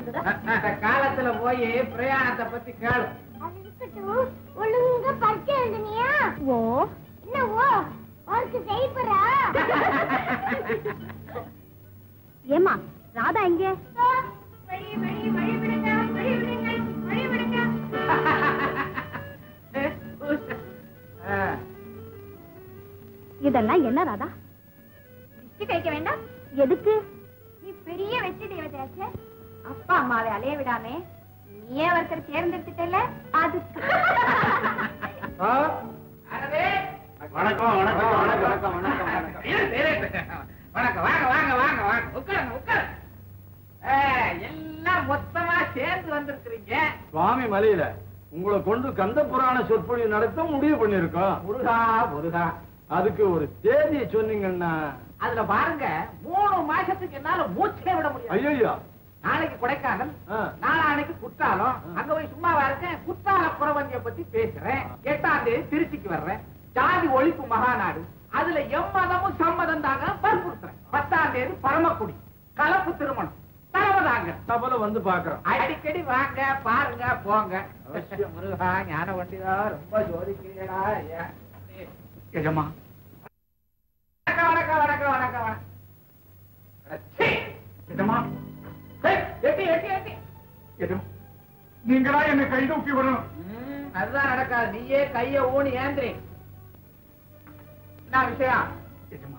இருந்தது. காலத்துல போய் பிரயாணத்தை பத்தி கேளு. அது இருக்கட்டும், ஒழுங்கா பரிச்சை எழுதுனியா? ஓ என்ன ஓ ஒர்க் செய்யறா? ஏமா ராதா எங்க? வழி வழி வழி விடுங்க, வழி விடுங்க, வழி விடுங்க. இதெல்லாம் என்ன ராதா? திஷ்டி கழிக்க வேண்டாம். எதுக்கு? நீ பெரிய வெற்றி தேவதையாச்சே, அப்பா அம்மாவை அலைய விடாமே நீயே ஒருத்தர் தேர்ந்தெடுத்துட்டல, அதுக்கு. வணக்கம் வணக்கம் வணக்கம் வணக்கம் வணக்கம். வாங்க வாங்க வாங்க வாங்க, உட்காருங்க உட்காருங்க. எல்லாம் மொத்தமா சேர்ந்து வந்திருக்கிறீங்க. சுவாமி மலையில உங்களை கொண்டு கந்த புராண சொற்பொழிவு நடத்த முடிவு பண்ணிருக்கோம். முருகா முருகா, அதுக்கு ஒரு தேதியை சொன்னீங்கன்னா. அதுல பாருங்க, 3 மாசத்துக்கு என்னால மூச்சே விட முடியும். ஐயோ, நாளைக்கு கொடைக்கானல், நாளானைக்கு குற்றாலம். அங்க போய் சும்மாவா இருக்கேன், குற்றால புறவந்திய பத்தி பேசுறேன். 8ஆம் தேதி திருச்சிக்கு வர்றேன், ஜாதி ஒழிப்பு மகாநாடு. அதுல எம்மதமும் சம்மதம் தாங்க வற்புறுத்துறேன். 10ஆம் தேதி பரமக்குடி கலப்பு திருமணம். தலைவதாங்க தபல வந்து பாக்குறோம். அடிக்கடி வாங்க பாருங்க போங்க. முருகா ஞான வண்டிதான் ரொம்ப ஜோதிக்கிறா. எஜமா வணக்கம் வணக்கம் வணக்கம் வணக்கம் வணக்கம். எஜமா எட்டி எட்டி எட்டி. எஜமா நீங்களா என்ன கை தூக்கி வரணும். அதுதான் நடக்காது, நீயே கைய ஊனி ஏந்திரி. என்ன விஷயம்? எஜமா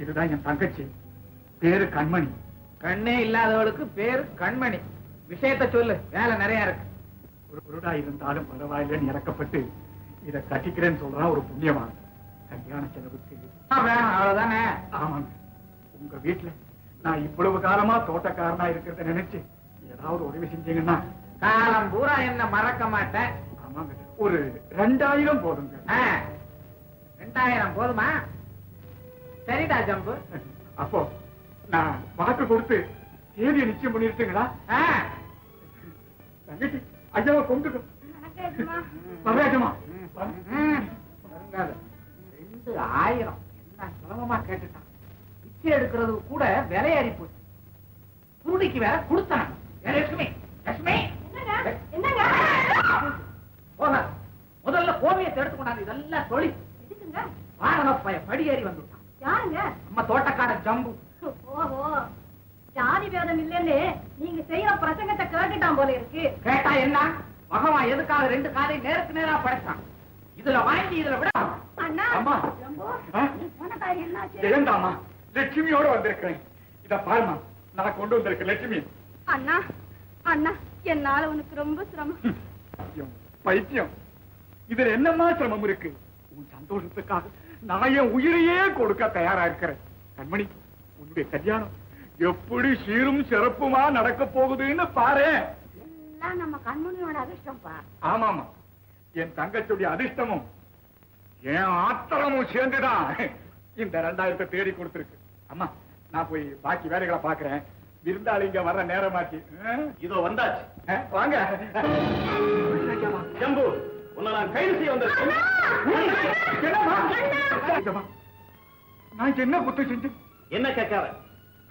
இதுதான் என் தங்கச்சி, பேரு கண்மணி. கண்ணே இல்லாதவளுக்கு பேரு கண்மணி. விஷயத்த சொல்லு, வேலை நிறைய இருக்கு. ஒரு குருடா இருந்தாலும் பரவாயில்லன்னு இறக்கப்பட்டு இதை கட்டிக்கிறேன்னு சொல்றான் ஒரு புண்ணியவான். கல்யாண செலவுக்கு வேணும் அவ்வளவுதானே? ஆமாங்க. உங்க வீட்டுல நான் இவ்வளவு காலமா தோட்டக்காரனா இருக்கிறத நினைச்சு ஏதாவது உதவி செஞ்சீங்கன்னா. காலம் பூரா என்ன மறக்க மாட்டேன். ஆமாங்க, ஒரு 2000 போதுங்க. 2000 போதுமா? சரிடா ஜம்பு. அப்போ நான் வாக்கு கொடுத்து தேதியை நிச்சயம் பண்ணிருச்சுங்களா? தங்கச்சி ஐயாவை கொண்டுக்கும். வரேஜமா. 2000 என்ன சுலபமா கேட்டுட்டான். பிச்சை எடுக்கிறது கூட விலையாடி போச்சு. குருடிக்கு வேற கொடுத்தான். லட்சுமி லட்சுமி என்னங்க? போக முதல்ல கோமியத்தை எடுத்து கொண்டாந்து இதெல்லாம் தொழில் வாகனப்பைய படியேறி வந்துட்டான். யாருங்க? நம்ம தோட்டக்கார ஜம்பு. ஓஹோ, ஜாதி பேதம் இல்லன்னு நீங்க செய்யற பிரசங்கத்தை கேட்டுட்டான் போல இருக்கு. கேட்டா என்ன? பகவான் எதுக்காக 2 காலை நேருக்கு நேரா படைச்சான். இதுல வாங்கி இதுல விட. அண்ணா, அம்மா நீ சொன்ன காரியம் என்னாச்சு? ஜெயந்தாமா லட்சுமியோட வந்திருக்கிறேன். இத பாருமா, நான் கொண்டு வந்திருக்கேன் லட்சுமி. அண்ணா அண்ணா, என்னால உனக்கு ரொம்ப சிரமம். பைத்தியம், இதுல என்னமா சிரமம் இருக்கு? உன் சந்தோஷத்துக்காக நான் என் உயிரையே கொடுக்க தயாரா இருக்கிறேன். கண்மணி, உன்னுடைய கல்யாணம் எப்படி சீரும் சிறப்புமா நடக்க போகுதுன்னு பாரு. எல்லாம் நம்ம கண்மணியோட அதிர்ஷ்டம்ப்பா. ஆமாமா, என் தங்கச்சுடைய அதிர்ஷ்டமும் என் ஆத்திரமும் சேர்ந்துதான் இந்த 2000 தேடி கொடுத்திருக்கு. அம்மா, நான் போய் பாக்கி வேலைகளை பாக்குறேன். விருந்தாளிங்க வர்ற நேரமாச்சு. இதோ வந்தாச்சு. வாங்க ஜம்பு, உன்னை நான் கைது செய்ய வந்திருக்கேன். நான் என்ன குத்தம் செஞ்சேன்? என்ன கேட்காத?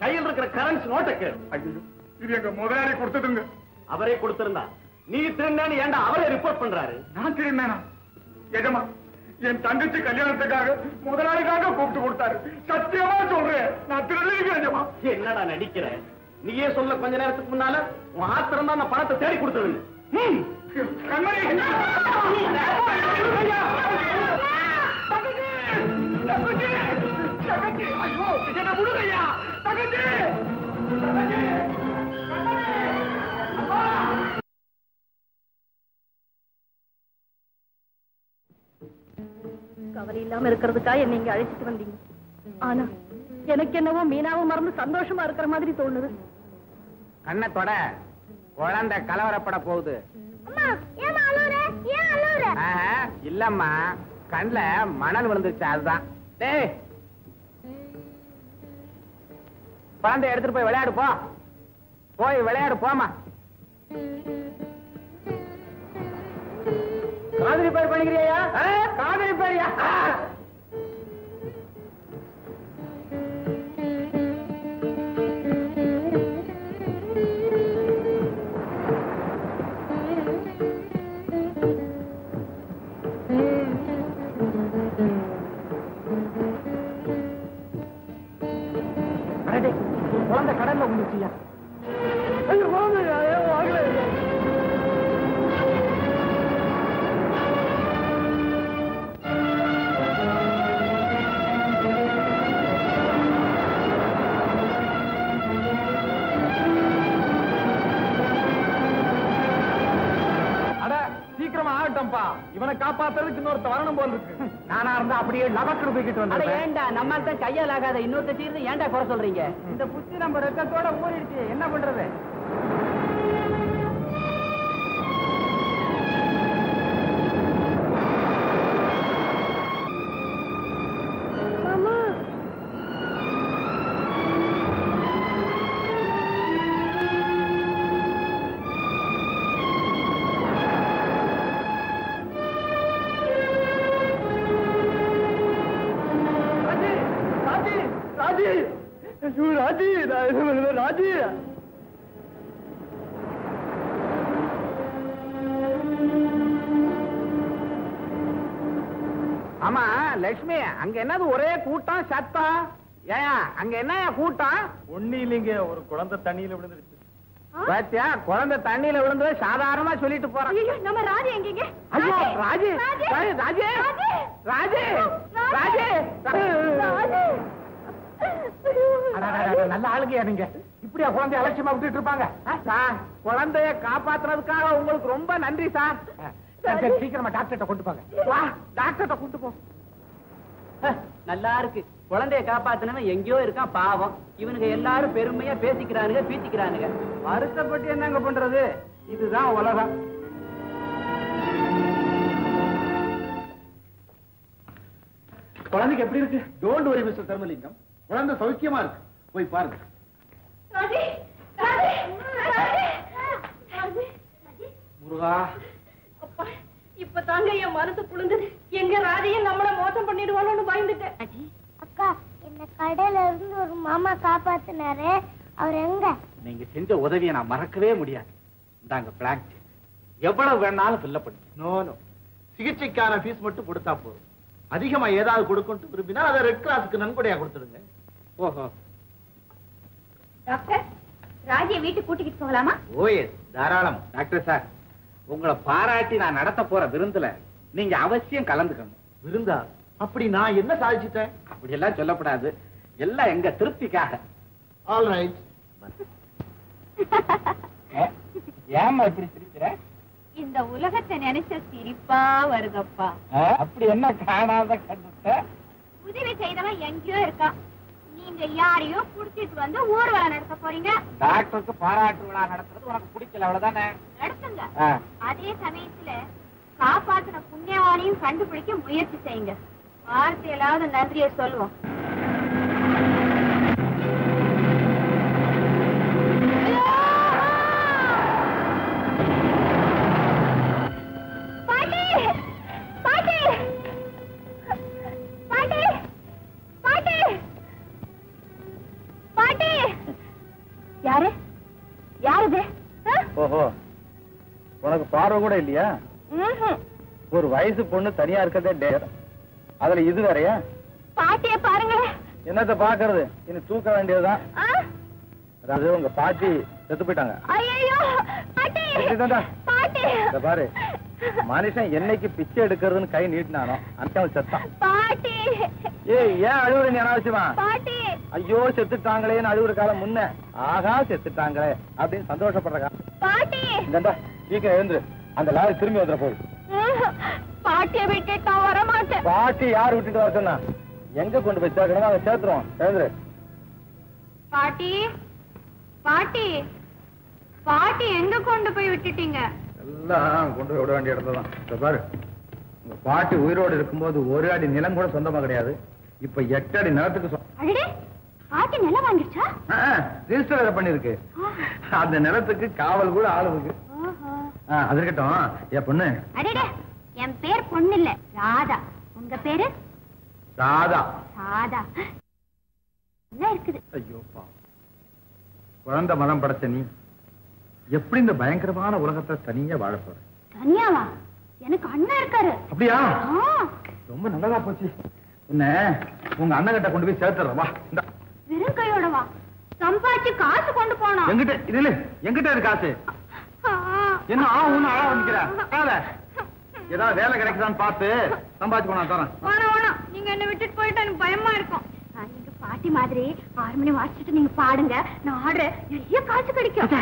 கையில் இருக்கிற கரன்சி நோட்டை கேளு. ஐயோ, இது எங்க முதலாளி கொடுத்ததுங்க. அவரே கொடுத்திருந்தா நீ திருந்தான்னு ஏன்டா அவரே ரிப்போர்ட் பண்றாரு? நான் திருந்தேனா? எஜமா, என் தங்கச்சி கல்யாணத்துக்காக முதலாளிக்காக கூப்பிட்டு கொடுத்தாரு. சத்தியமா சொல்றேன், நான் திருடுறேன் எஜமா. என்னடா நடிக்கிற? நீயே சொல்ல கொஞ்ச நேரத்துக்கு முன்னால உன் ஆத்திரம் தான் நான் பணத்தை தேடி கொடுத்தது. கண்மணி, ஐயோ, என்ன விடுங்கய்யா. தங்கச்சி, கவலை இல்லாம இருக்கிறதுக்கா என்ன இங்க அழைச்சிட்டு வந்தீங்க. ஆனா எனக்கு என்னவோ மீனாவும் மறந்து சந்தோஷமா இருக்கிற மாதிரி தோணுது. கண்ணத்தோட குழந்தை கலவரப்பட போகுது. இல்லம்மா, கண்ல மணல் விழுந்துச்சு, அதுதான். டேய், குழந்தை எடுத்துட்டு போய் விளையாடு போ. போய் விளையாடு போமா. காதலி பேர் பண்ணிக்கிறியா? காதலி பேரியா? மாட்டேன்ப்பா. இவனை காப்பாத்துறதுக்கு இன்னொருத்த வரணும் போல இருக்கு. நானா இருந்தா அப்படியே லபக்கு தூக்கிட்டு வந்து ஏண்டா நம்ம தான் கையால் ஆகாத இன்னொருத்த தீர்ந்து ஏன்டா குறை சொல்றீங்க? இந்த புத்தி நம்ம ரத்தத்தோட ஊறிடுச்சு, என்ன பண்றது? ராஜி ஆமா லட்சுமி, அங்க என்னது ஒரே கூட்டம் சத்தம்? ஏயா அங்க என்ன கூட்டம்? ஒண்ணு இல்லைங்க, ஒரு குழந்தை தண்ணியில விழுந்துருச்சு. பாத்தியா, குழந்தை தண்ணியில விழுந்து சாதாரணமா சொல்லிட்டு போறான். ஐயோ, நம்ம ராஜி எங்கீங்க? ஐயோ ராஜி, ராஜி, ராஜி, ராஜி, ராஜி. நல்ல ஆளுங்கயா நீங்க. இப்படியா குழந்தைய அலட்சியமா விட்டுட்டு இருப்பாங்க? சார், குழந்தைய காப்பாத்துறதுக்காக உங்களுக்கு ரொம்ப நன்றி சார். சரி, சீக்கிரமா டாக்டர்கிட்ட கொண்டு போங்க. வா, டாக்டர்கிட்ட கொண்டு போ. நல்லா இருக்கு. குழந்தைய காப்பாத்தினவன் எங்கேயோ இருக்கான் பாவம். இவனுங்க எல்லாரும் பெருமையா பேசிக்கிறானுங்க பீத்திக்கிறானுங்க. வருத்தப்பட்டு என்னங்க பண்றது? இதுதான் உலகம். குழந்தைக்கு எப்படி இருக்கு? டோன்ட் வரி மிஸ்டர் தர்மலிங்கம், குழந்தை சௌக்கியமா இருக்கு. போய் பாருங்க. ராஜி, ராஜி, ராஜி, ராஜி. முருகா, அப்பா, இப்ப தாங்க என் மனசு குளிர்ந்தது. எங்க ராஜையும் நம்மள மோசம் பண்ணிடுவானோன்னு பயந்துட்டேன். அக்கா, என்ன கடையில இருந்து ஒரு மாமா காப்பாத்தினாரு, அவர் எங்க? நீங்க செஞ்ச உதவியை நான் மறக்கவே முடியாது. இந்தாங்க பிளாங்க், எவ்வளவு வேணாலும் ஃபில் பண்ணி. நோ நோ, சிகிச்சைக்கான ஃபீஸ் மட்டும் கொடுத்தா போதும். அதிகமா ஏதாவது கொடுக்கணும் விரும்பினா அதை ரெட் கிராஸுக்கு நன்கொடையா கொடுத்துடுங்க. ஓஹோ, டாக்டர், ராஜியை வீட்டுக்கு கூட்டிக்கிட்டு போகலாமா? ஓஎஸ், தாராளம். டாக்டர் சார், உங்களை பாராட்டி நான் நடத்த போற விருந்துல நீங்க அவசியம் கலந்துக்கணும். விருந்தா? அப்படி நான் என்ன சாதிச்சிட்டேன்? அப்படி எல்லாம் சொல்லப்படாது, எல்லாம் எங்க திருப்திக்காக. All right. ஏமா இப்படி சிரிக்கிற? இந்த உலகத்தை நினைச்ச சிரிப்பா வருதப்பா. அப்படி என்ன காணாத கண்டுட்ட? உதவி செய்தவன் எங்கேயோ இருக்கான். நீங்க யாரையோ புடிச்சிட்டு வந்து ஊர்வலம் நடத்த போறீங்க. டாக்டருக்கு பாராட்டு விழா நடத்துறது உனக்கு பிடிக்கல, அவ்வளவுதானே? நடத்துங்க. அதே சமயத்துல காப்பாத்தின புண்ணியவானையும் கண்டுபிடிக்க முயற்சி செய்யுங்க. வார்த்தையிலாவது நன்றியை சொல்லுவோம். பாட்டி, பாட்டி, பாட்டி, பாட்டி, பாட்டி. யாரு? யாருது? ஓஹோ, உனக்கு பார்வை கூட இல்லையா? ஒரு வயசு பொண்ணு தனியா இருக்கதே டேர், அதுல இது வேறையா? பாட்டிய பாருங்களேன். என்னத்த பாக்குறது, இனி தூக்க வேண்டியதுதான். அதாவது உங்க பாட்டி செத்து போயிட்டாங்க. ஐயோ பாட்டி, பாட்டி. இத பாரு, மனுஷன் என்னைக்கு பிச்சை எடுக்கிறதுன்னு கை நீட்டினானோ அந்த செத்தான். பாட்டி. ஏய், ஏன் அழுவுற நீ அனாவசியமா? பாட்டி. ஐயோ செத்துட்டாங்களேன்னு அழுவுற காலம் முன்ன, ஆகா செத்துட்டாங்களே அப்படின்னு சந்தோஷப்படுற காலம். பாட்டி. இந்தா சீக்கிரம் எழுந்துரு, அந்த லாரி திரும்பி வந்துட போகுது. பாட்டியை விட்டுட்டு நான் வர மாட்டேன். பாட்டி யார் விட்டுட்டு வர சொன்னா? எங்க கொண்டு போய் சேர்க்கணும் அதை சேர்த்துருவோம். எழுந்துரு. பாட்டி, பாட்டி, பாட்டி எங்க கொண்டு போய் விட்டுட்டீங்க? எல்லாம் கொண்டு போய் விட வேண்டிய இடத்துல தான். இப்ப பாரு, உங்க பாட்டி உயிரோடு இருக்கும்போது ஒரு அடி நிலம் கூட சொந்தமா கிடையாது. இப்ப 8 அடி நிலத்துக்கு அடடே, பாட்டி நிலம் வாங்கிடுச்சா? ரிஜிஸ்டர் வேற பண்ணிருக்கு. அந்த நிலத்துக்கு காவல் கூட ஆளு இருக்கு. அது இருக்கட்டும். என் பொண்ணு? அடடே, என் பேர் பொண்ணு இல்ல, ராதா. உங்க பேரு? ராதா. ராதா என்ன இருக்குது? ஐயோப்பா, குழந்தை மதம் படைச்ச நீ எப்படி இந்த பயங்கரமான உலகத்தை தனியா வாழ போற? தனியாவா? எனக்கு அண்ணன் இருக்காரு. அப்படியா? ரொம்ப நல்லதா போச்சு. என்ன உங்க அண்ணன் கிட்ட கொண்டு போய் சேர்த்துறவா. வெறும் கையோட வா, சம்பாதிச்சு காசு கொண்டு போனோம். எங்கிட்ட இது, எங்கிட்ட இருக்கு காசு. என்ன ஒண்ணு ஆளா வந்துக்கிற? ஏதாவது வேலை கிடைக்குதான்னு பார்த்து சம்பாதிச்சு போனா தரேன். வேணாம், நீங்க என்ன விட்டுட்டு போயிட்டு எனக்கு பயமா இருக்கும். நீங்க பாட்டி மாதிரி 6 மணி வாசிச்சுட்டு நீங்க பாடுங்க, நான் ஆடுறேன், நிறைய காசு கிடைக்கும்.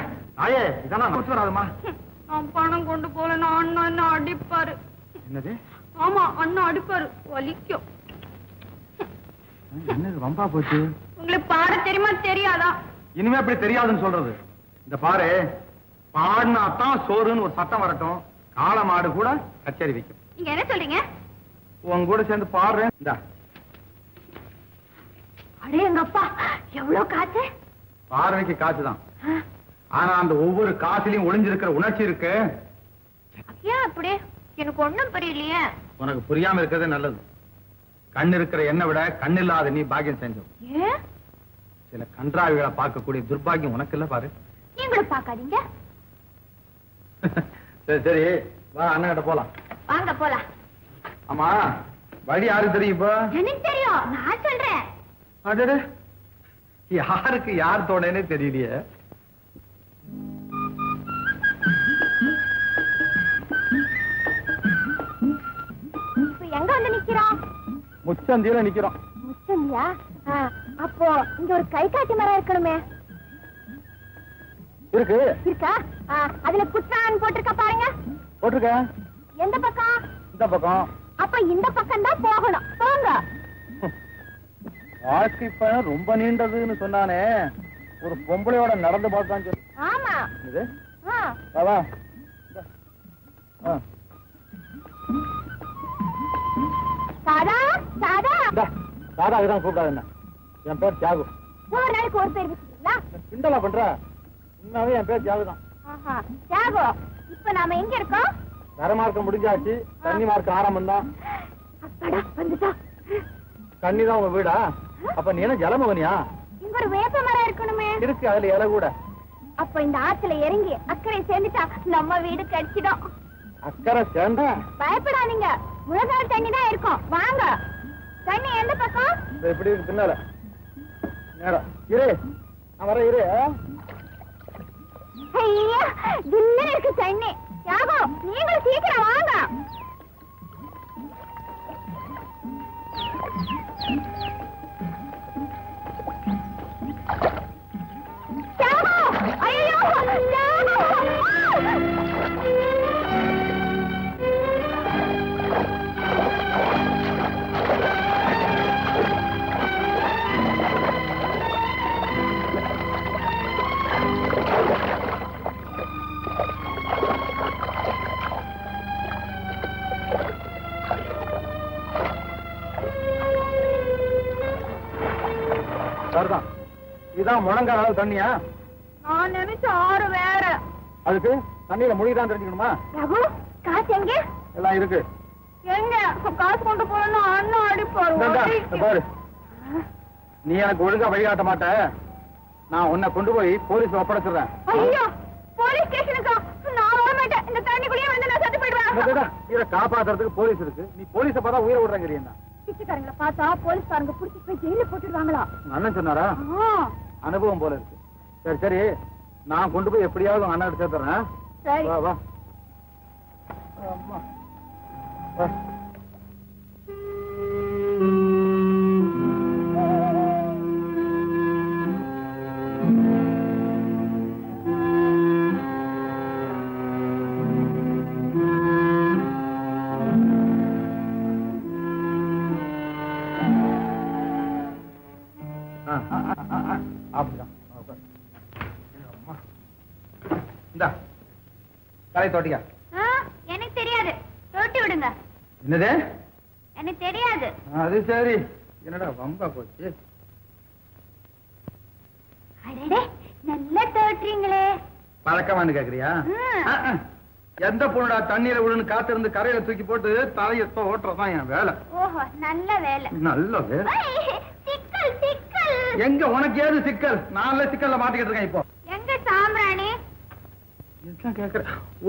ஆயே, இதெல்லாம் நமக்கு வராதுமா. நான் பணம் கொண்டு போலன்னா அண்ணா என்ன அடிப்பாரு. என்னது? ஆமா, அண்ணா அடிப்பாரு, வலிக்கும். என்னது வம்பா போச்சு? உங்களுக்கு பாட தெரியுமா தெரியாதா? இனிமே அப்படி தெரியாதுன்னு சொல்றது. இந்த பாரு, பாடினாத்தான் சோறுன்னு ஒரு சட்டம் வரட்டும். காளை மாடு கூட கச்சேரி வைக்கும். நீங்க என்ன சொல்றீங்க? உன் கூட சேர்ந்து பாடுறேன். இந்தா. அடே எங்க அப்பா, எவ்வளவு காசு? பார்வைக்கு காசுதான். ஆனா அந்த ஒவ்வொரு காசுலயும் ஒளிஞ்சிருக்கிற உணர்ச்சி இருக்கு. ஏன் அப்படி? எனக்கு ஒண்ணும் புரியலையே. உனக்கு புரியாம இருக்கிறது நல்லது. கண் இருக்கிற என்னை விட கண் இல்லாத நீ பாக்கியம் செஞ்சோம். ஏன்? சில கன்றாவிகளை பார்க்கக்கூடிய துர்பாகியம் உனக்கு இல்ல பாரு. நீங்களும் பாக்காதீங்க. சரி சரி, வா அண்ணன் கிட்ட போலாம். வாங்க போலாம். ஆமா, வழி யாருக்கு தெரியும் இப்போ? எனக்கு தெரியும், நான் சொல்றேன். அடடே, யாருக்கு யார் தோணேன்னு தெரியலையே. இப்ப எங்க வந்து நிக்கிறோம்? முச்சந்தியில நிக்கிறோம். முச்சந்தியா? அப்போ இங்க ஒரு கை காட்டி மரம் இருக்கணுமே. இருக்கு. இருக்கா? அதுல குற்றான் போட்டிருக்க பாருங்க. போட்டிருக்க. எந்த பக்கம்? இந்த பக்கம். அப்ப இந்த பக்கம் தான் போகணும். போங்க. வாழ்க்கை பயணம் ரொம்ப நீண்டதுன்னு சொன்னானே, ஒரு பொம்பளையோட நடந்து பார்த்தான் சொல்லு. ஆமா. இது வா. சாதா சாதா. சாதாதான் கூப்பிடாது. என்ன, என் பேர் தியாகு. ஒரு நாளைக்கு ஒரு பேர் வச்சுக்கீங்களா? கிண்டலா பண்ற? உண்மையாவே என் பேர் தியாகு தான். தியாகு, இப்ப நாம எங்க இருக்கோம்? வர மார்க்கம் முடிஞ்சாச்சு, தண்ணி மார்க்கம் ஆரம்பம் தான். அப்படா வந்துட்டா. தண்ணி தான் உங்க வீடா? அப்ப நீ என்ன ஜலமகனியா? இங்க ஒரு வேப்ப மரம் இருக்கணுமே. இருக்கு, அதுல இலை கூட. அப்ப இந்த ஆத்துல இறங்கி அக்கறை சேர்ந்துட்டா நம்ம வீடு கிடைச்சிடும். அக்கறை சேர்ந்த? பயப்படாதீங்க, முழங்கால் தண்ணி தான் இருக்கும். வாங்க. தண்ணி எந்த பக்கம்? எப்படி இருக்கு பின்னால. நேரம் இரு, நான் வர இரு. ஐயா, தில்ல இருக்கு தண்ணி. தியாகு, நீங்களும் சீக்கிரம் வாங்க. தியாகு, ஐயோ, தியாகு. சரிதான். இதுதான் முழங்கால் அளவு தண்ணியா? நான் நினைச்ச ஆறு வேற. அதுக்கு தண்ணியில மொழிதான் தெரிஞ்சுக்கணுமா? ரகு, காசு எங்க? எல்லாம் இருக்கு. எங்க? காசு கொண்டு போனா அண்ணா அடிப்பாரு. பாரு, நீ எனக்கு ஒழுங்கா வழிகாட்ட மாட்ட. நான் உன்னை கொண்டு போய் போலீஸ் ஒப்படைச்சிடுறேன். ஐயோ, போலீஸ் ஸ்டேஷனுக்கா? நான் வர மாட்டேன். இந்த தண்ணிக்குள்ளேயே வந்து நான் செத்து போயிடுவேன். இதை காப்பாத்துறதுக்கு போலீஸ் இருக்கு. நீ போலீஸை பார்த்தா உயிரை விடுறேங்கிறீங்க. பிச்சைக்காரங்களை பார்த்தா போலீஸ்காரங்க புடிச்சு போய் ஜெயில போட்டுடுவாங்களா? அண்ணன் சொன்னாரா? அனுபவம் போல இருக்கு. சரி சரி, நான் கொண்டு போய் எப்படியாவது அண்ணன் எடுத்து சேர்த்துறேன். சரி. வா வா. அம்மா. வா. அப்படிதான். இந்தா, தலை தோட்டியா? எனக்கு தெரியாது, தொட்டி விடுங்க. என்னது? எனக்கு தெரியாது. அது சரி. என்னடா வம்பா போச்சு? அடடே, நல்லா தோட்டுறீங்களே. பழக்கமானு கேக்குறியா? எந்த பொண்ணுடா தண்ணீரை விழுன்னு காத்திருந்து கரையில தூக்கி போட்டு தலையை ஓட்டுறதான் என் வேலை. ஓஹோ, நல்ல வேலை. நல்ல வேலை. சிக்கல் சிக்கல். எங்க உனக்கு ஏது சிக்கல்? நான்ல சிக்கல்ல மாட்டிக்கிட்டு இருக்கேன் இப்போ. எங்க சாம்பிராணி? கேக்குற?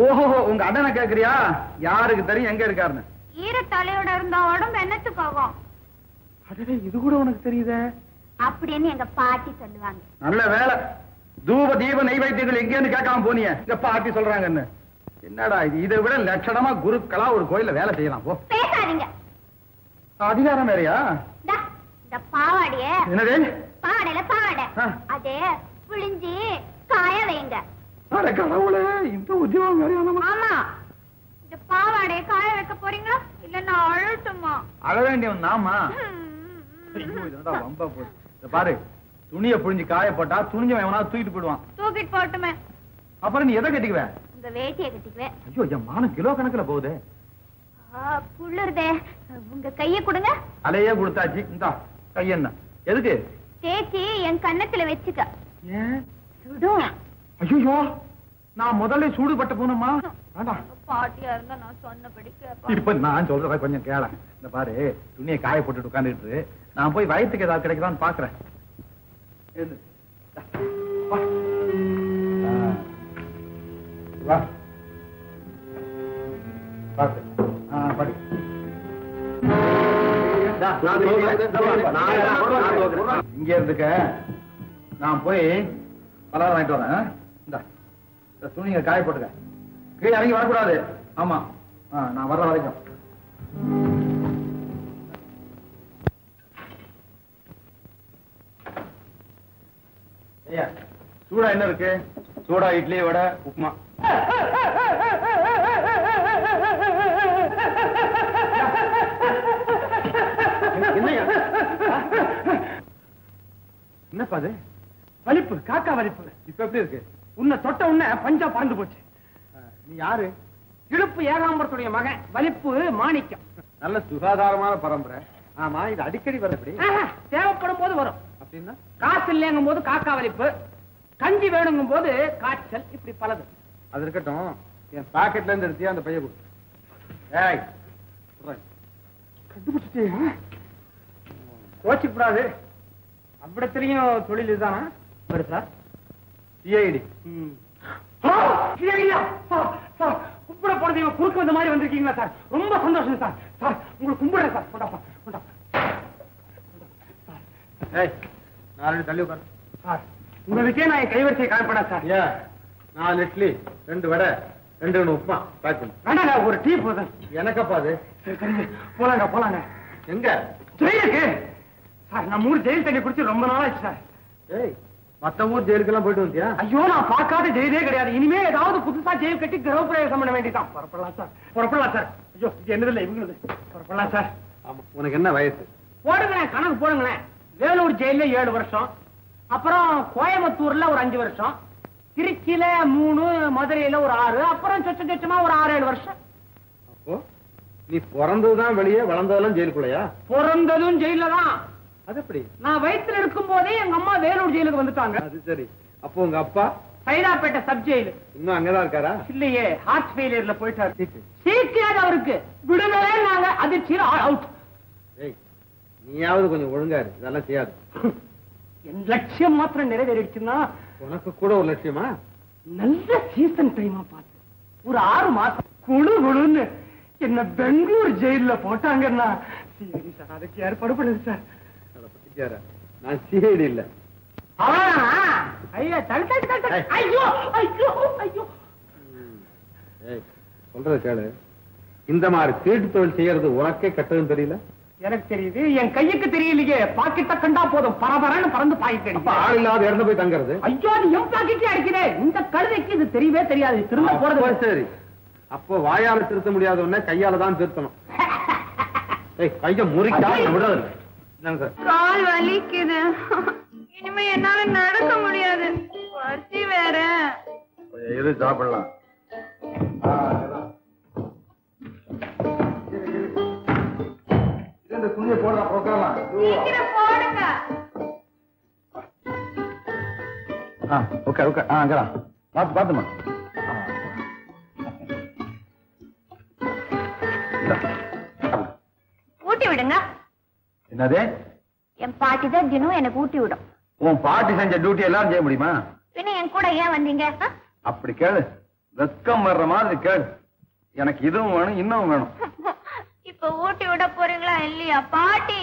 ஓஹோ, உங்க அண்ணனை கேக்குறியா? யாருக்கு தெரியும் எங்க இருக்காருன்னு? ஈர தலையோட இருந்தா உடம்பு என்னத்துக்கு ஆகும்? அடடே, இது கூட உனக்கு தெரியுதே? அப்படின்னு எங்க பாட்டி சொல்லுவாங்க. நல்ல வேலை. தூப தீப நைவேத்தியங்கள் எங்கேன்னு கேட்காம போனிய. எப்ப ஆட்டி சொல்றாங்கன்னு. என்னடா இது? இதை விட லட்சணமா குருக்களா ஒரு கோயில்ல வேலை செய்யலாம். போ. பேசாதீங்க. அதிகாரம் வேறையா? இந்த பாவாடைய. என்னது? பாவாடையில பாவாடை. அதே புளிஞ்சி காய வைங்க. கடவுளே, இந்த உத்தியோகம் வேறையானமா? ஆமா, இந்த பாவாடைய காய வைக்க போறீங்களா இல்ல நான் அழட்டுமா? அழ வேண்டியவன் நாமா? ரொம்ப போய் பாரு, துணியை புழிஞ்சு காய போட்டா துணிஞ்சவன் எவனா தூக்கிட்டு போயிடுவான். தூக்கிட்டு போட்டுமே. அப்புறம் நீ எதை கட்டிக்குவேன்? உங்க வேட்டியை கட்டிக்குவேன். ஐயோ, என் மானம் கிலோ கணக்குல போகுது. புள்ளுறதே, உங்க கைய கொடுங்க. அலையே கொடுத்தாச்சு, இந்தா கையென்ன எதுக்கு? தேச்சி என் கன்னத்துல வச்சுக்க. ஏன் சுடும். ஐயோ, நான் முதல்ல சூடுபட்ட போனோமா? வேண்டாம், பாட்டியா இருந்தா நான் சொன்னபடி கேப்பா. இப்ப நான் சொல்றத கொஞ்சம் கேள. இந்த பாரு, துணியை காய போட்டுட்டு உட்காந்துட்டு நான் போய் வயிற்றுக்கு ஏதாவது கிடைக்குதான்னு பாக்குறேன். இங்க இருந்துக்க, நான் போய் பலகாரம் வாங்கிட்டு வரேன். இந்த துணியை காய போட்டுக்க, கீழே இறங்கி வரக்கூடாது. ஆமா, நான் வர்ற வரைக்கும். ஐயா, சூடா என்ன இருக்கு? சூடா இட்லி, வடை, உப்புமா. என்னப்பா அது? வலிப்பு, காக்கா வலிப்பு. இப்ப எப்படி இருக்கு? உன்னை தொட்ட உடனே பஞ்சா பறந்து போச்சு. நீ யாரு? இழுப்பு ஏகாம்பரத்துடைய மகன், வலிப்பு மாணிக்கம். நல்ல சுகாதாரமான பரம்பரை. ஆமா, இது அடிக்கடி வரப்படி தேவைப்படும் போது வரும். அப்படின்னா காசு இல்லைங்கும் போது காக்கா வலிப்பு, கஞ்சி வேணுங்கும் போது காய்ச்சல், இப்படி பலது. அது இருக்கட்டும், என் பாக்கெட்ல இருந்து எடுத்தியா அந்த பைய கொடு. ஏய், கண்டுபிடிச்சிட்டே, கோச்சிக்கூடாது. அவ்விடத்திலையும் தொழில் இதுதானா? வருதா? சிஐடி. கும்பிட போனது குறுக்கு வந்த மாதிரி வந்திருக்கீங்களா சார்? ரொம்ப சந்தோஷம் சார். சார், உங்களுக்கு கும்பிடுறேன் சார். கொண்டாப்பா, கொண்டா. ஏய், 4 தள்ளி உட்காரு. சார், உங்களுக்கே நான் என் கைவரிசையை காணப்படா சார். ஏன் 4 இட்லி, 2 வடை, 2 உப்புமா பேக் பண்ணு. வேண்டாங்க, ஒரு டீ போதும். எனக்கப்பா அது? சரி, சரி, போலாங்க போலாங்க. எங்க? ஜெயிலுக்கு சார். நான் 3 ஜெயில் தண்ணி குடிச்சு ரொம்ப நாளாச்சு சார். ஏய், மத்த ஊர் ஜெயிலுக்கெல்லாம் போயிட்டு வந்தியா? ஐயோ, நான் பார்க்காத ஜெயிலே கிடையாது. இனிமே ஏதாவது புதுசா ஜெயில் கட்டி கிரகப்பிரவேசம் பண்ண வேண்டியதான். புறப்படலாம் சார், புறப்படலாம் சார். ஐயோ, இது என்னதில்லை இவங்களது. புறப்படலாம் சார். ஆமா, உனக்கு என்ன வயசு? போடுங்களேன், கணக்கு போடுங்களேன். வேலூர் ஜெயில 7 வருஷம், அப்புறம் கோயம்புத்தூர்ல ஒரு 5 வருஷம், திருச்சியில 3, மதுரையில ஒரு 6, அப்புறம் சொச்ச சொச்சமா ஒரு 6-7 வருஷம். அப்போ நீ பிறந்ததுதான் வெளியே, வளர்ந்ததெல்லாம் ஜெயிலுக்குள்ளையா? பிறந்ததும் ஜெயில தான். அது எப்படி? நான் வயிற்றுல இருக்கும் போதே எங்க அம்மா வேலூர் ஜெயிலுக்கு வந்துட்டாங்க. அது சரி. அப்போ உங்க அப்பா சைதாப்பேட்டை சப் ஜெயிலு. இன்னும் அங்கதான் இருக்காரா? இல்லையே, ஹார்ட் ஃபெயிலியர்ல போயிட்டாரு. சீக்கிரம் அவருக்கு விடுதலை. நாங்க அதிர்ச்சியில் அவுட். ஏய், நீயாவது கொஞ்சம் ஒழுங்கா இரு, இதெல்லாம் செய்யாது. என் லட்சியம் மாத்திரம் நிறைவேறிடுச்சுன்னா. உனக்கு கூட ஒரு லட்சியமா? நல்ல சீசன் டைமா பார்த்து ஒரு 6 மாசம் குழு குழுன்னு என்ன பெங்களூர் ஜெயில போட்டாங்கன்னா சரி சார், அதுக்கு ஏற்பாடு பண்ணுது சார். நான் சிஐடி இல்ல. ஐயா, ஐயோ ஐயோ ஐயோ. ஏய், சொல்றது கேளு. இந்த மாதிரி திருட்டு தொழில் செய்யறது உனக்கே கட்டதுன்னு தெரியல? எனக்கு தெரியுது, என் கையுக்கு தெரியலையே. பாக்கெட்ட கண்டா போதும், பரபரன்னு பறந்து பாக்கெட். ஆள் இல்லாத இறந்து போய் தங்குறது. ஐயோ, அது என் பாக்கெட்டே அடிக்குதே. இந்த கழுதைக்கு இது தெரியவே தெரியாது. திரும்ப போறது. சரி, அப்போ வாயால திருத்த முடியாத உடனே கையால தான் திருத்தணும். கைய முறிக்கா விடாது. கால் வலிக்குது. இனிமே என்னால நடக்க முடியாது. பசி வேற. இரு, சாப்பிடலாம். இந்த துணியை போடலாம், உட்காரலாம். சீக்கிரம் போடுங்க. Okay okay. அங்கதான் பார்த்து பார்த்துமா. ஊட்டி விடுங்க. என்னது? என் பாட்டி தான் தினம் எனக்கு ஊட்டி விடும். உன் பாட்டி செஞ்ச டியூட்டி எல்லாரும் செய்ய முடியுமா? பின்ன என் கூட ஏன் வந்தீங்க? அப்படி கேளு, வெக்கம் வர்ற மாதிரி கேளு. எனக்கு இதுவும் வேணும், இன்னும் வேணும். இப்ப ஊட்டி விட போறீங்களா இல்லையா? பாட்டி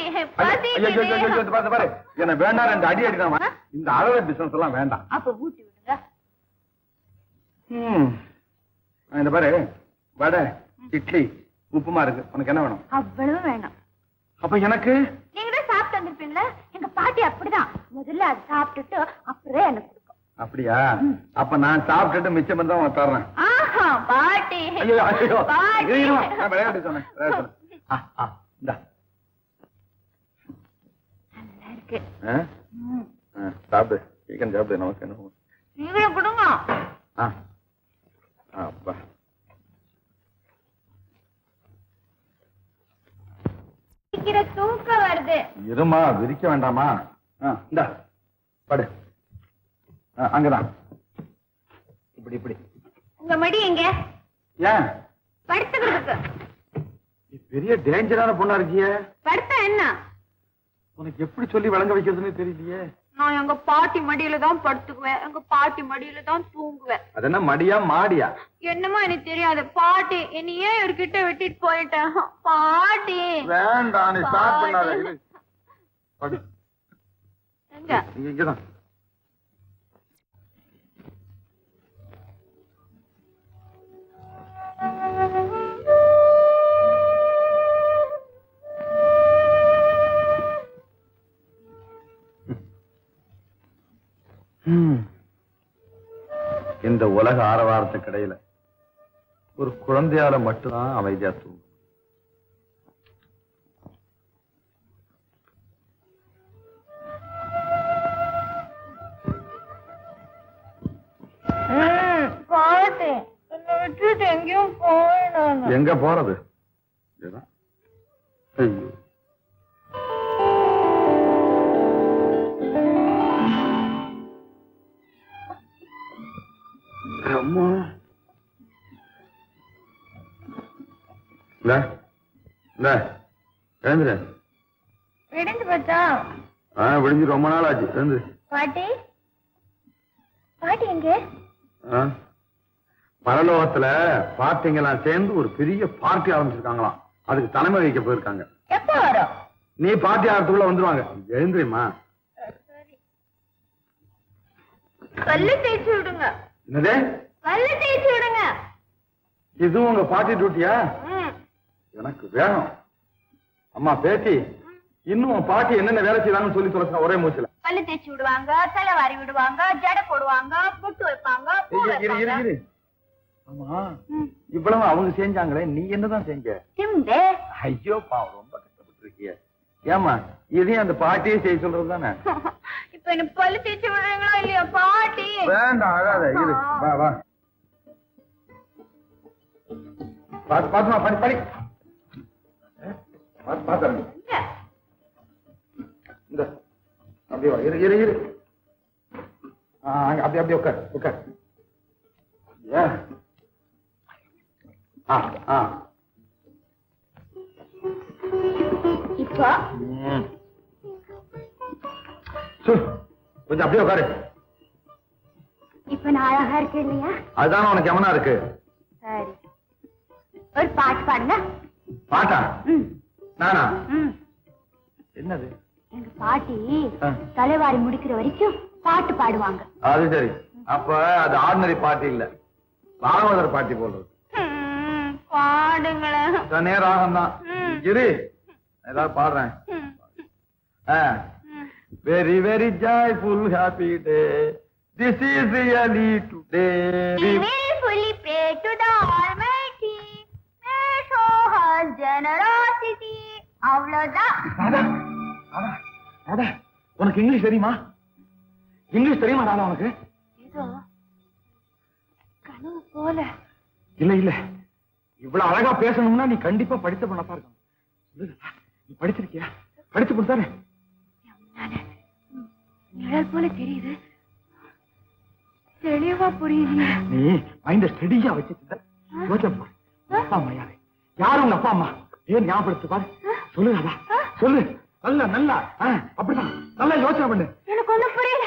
பாரு, என்ன வேண்டாம், 2 அடி அடிக்காம இந்த அளவு பிசினஸ் எல்லாம் வேண்டாம். அப்ப ஊட்டி விடுங்க. இந்த பாரு, வடை, இட்லி, உப்புமா இருக்கு. உனக்கு என்ன வேணும்? அவ்வளவு வேணும். அப்ப எனக்கு? நீங்க தான் சாப்பிட்டு வந்திருப்பீங்களா? எங்க பாட்டி அப்படிதான். முதல்ல அது சாப்பிட்டுட்டு அப்புறம் எனக்கு கொடுக்கும். அப்படியா? அப்ப நான் சாப்பிட்டுட்டு மிச்சம் பண்ணி தான் தர்றேன். பாட்டி ஐயோ ஐயோ நான் விளையாட்டு சொன்னேன். இந்தா நல்லா இருக்கு. சாப்பிடு, சீக்கிரம் சாப்பிடு. நமக்கு என்ன நீங்களும் கொடுங்க. அப்பா தூக்கம் வருது. இருமா, விரிக்க வேண்டாமா? இந்த படு. அங்கதான். இப்படி இப்படி. உங்க மடி எங்க? ஏன் படுத்துக்கிறதுக்கு? பெரிய டேஞ்சரான பொண்ணா இருக்கியே. படுத்தா என்ன? உனக்கு எப்படி சொல்லி வழங்க வைக்கிறதுன்னு தெரியலையே. நான் எங்க பாட்டி மடியில தான் படுத்துக்குவேன், எங்க பாட்டி மடியில தான் தூங்குவேன். அது என்ன மடியா மாடியா? என்னமோ எனக்கு தெரியாது. பாட்டி என்ன ஏன் இவர்கிட்ட விட்டுட்டு போயிட்டேன். பாட்டி வேண்டாம், நீ ஸ்டார்ட் பண்ணாத. படு. எங்க? இங்கதான். இந்த உலக ஆரவாரத்துக்கு இடையில ஒரு குழந்தையால மட்டும்தான் அமைதியா தூங்கும். பாட்டி என்ன விட்டுட்டு எங்கேயும் போயிடும். எங்க போறது? ஐயோ, அம்மா. எழுந்துரு. விடிஞ்சு போச்சா? விடிஞ்சு ரொம்ப நாள் ஆச்சு. எழுந்து. பாட்டி பாட்டி எங்க? பரலோகத்துல பாட்டிங்கெல்லாம் சேர்ந்து ஒரு பெரிய பார்ட்டி ஆரம்பிச்சிருக்காங்களாம். அதுக்கு தலைமை வைக்க போயிருக்காங்க. எப்ப வரும்? நீ பார்ட்டி ஆகிறதுக்குள்ள வந்துருவாங்க. எழுந்துருமா. பல்லு தேய்ச்சி விடுங்க. என்னது? பல்லு தேய்ச்சி விடுங்க. இதுவும் உங்க பார்ட்டி டியூட்டியா? எனக்கு வேணும். அம்மா பேட்டி, இன்னும் பாட்டி என்னென்ன வேலை செய்வாங்கன்னு சொல்லி சொல்லுங்க ஒரே மூச்சுல. பல்லு தேய்ச்சி விடுவாங்க, தலைவாரி விடுவாங்க, ஜடை போடுவாங்க, பொட்டு வைப்பாங்க, பூ வைப்பாங்க. ஆமா, இவ்வளவு அவங்க செஞ்சாங்களே, நீ என்னதான் செஞ்ச? சிம்பே. ஐயோ பாவம், ரொம்ப கஷ்டப்பட்டு இருக்கிய. ஏமா இதையும் அந்த பாட்டியே செய்ய சொல்றது தானே? இப்ப என்ன பல்லு தேய்ச்சி விடுறீங்களா இல்லையா பாட்டி? வேண்டாம், அழாத. இரு, வா வா. பாத்துமா, படி படி. பாத்து இந்த அப்படியே வா. இரு இரு இரு. அப்படி அப்படியே உட்கார் உட்கார். இப்போ கொஞ்சம் அப்படியே உட்காரு. இப்ப நான் அழகா இருக்கேன் இல்லையா? அதுதான் உனக்கு எவனா இருக்கு. சரி, ஒரு பாட்டு பாடுங்க. பாட்டா? நானா? என்னது? எங்க பாட்டி தலைவாரி முடிக்கிற வரைக்கும் பாட்டு பாடுவாங்க. அது சரி. அப்ப அது ஆர்டினரி பாட்டு இல்ல, ராகவதர் பாட்டி போடுறது. பாடுங்களேன். தனே ராகம் தான். இரு, ஏதாவது பாடுறேன். Very very joyful happy day, this is really today. We will fully pray to the Almighty, may show us generosity. அவ்வளவுதான். உனக்கு இங்கிலீஷ் தெரியுமா? இங்கிலீஷ் தெரியுமா ராதா உனக்கு? ஏதோ கனவு போல. இல்ல இல்ல, இவ்வளவு அழகா பேசணும்னா நீ கண்டிப்பா படித்த பண்ணப்பா இருக்கணும். நீ படிச்சிருக்கியா? படிச்சு கொடுத்தாரு. நிழல் போல தெரியுது, தெளிவா புரியுது. நீ மைண்ட ஸ்டெடியா வச்சுட்டு யோசனை பாரு. அப்பா அம்மா யாரு? யாரு உங்க அப்பா அம்மா? ஏன் ஞாபகப்படுத்து பாரு. சொல்லு ராதா, சொல்லு. நல்லா நல்லா அப்படிதான் நல்லா யோசனை பண்ணு. எனக்கு ஒண்ணும் புரியல.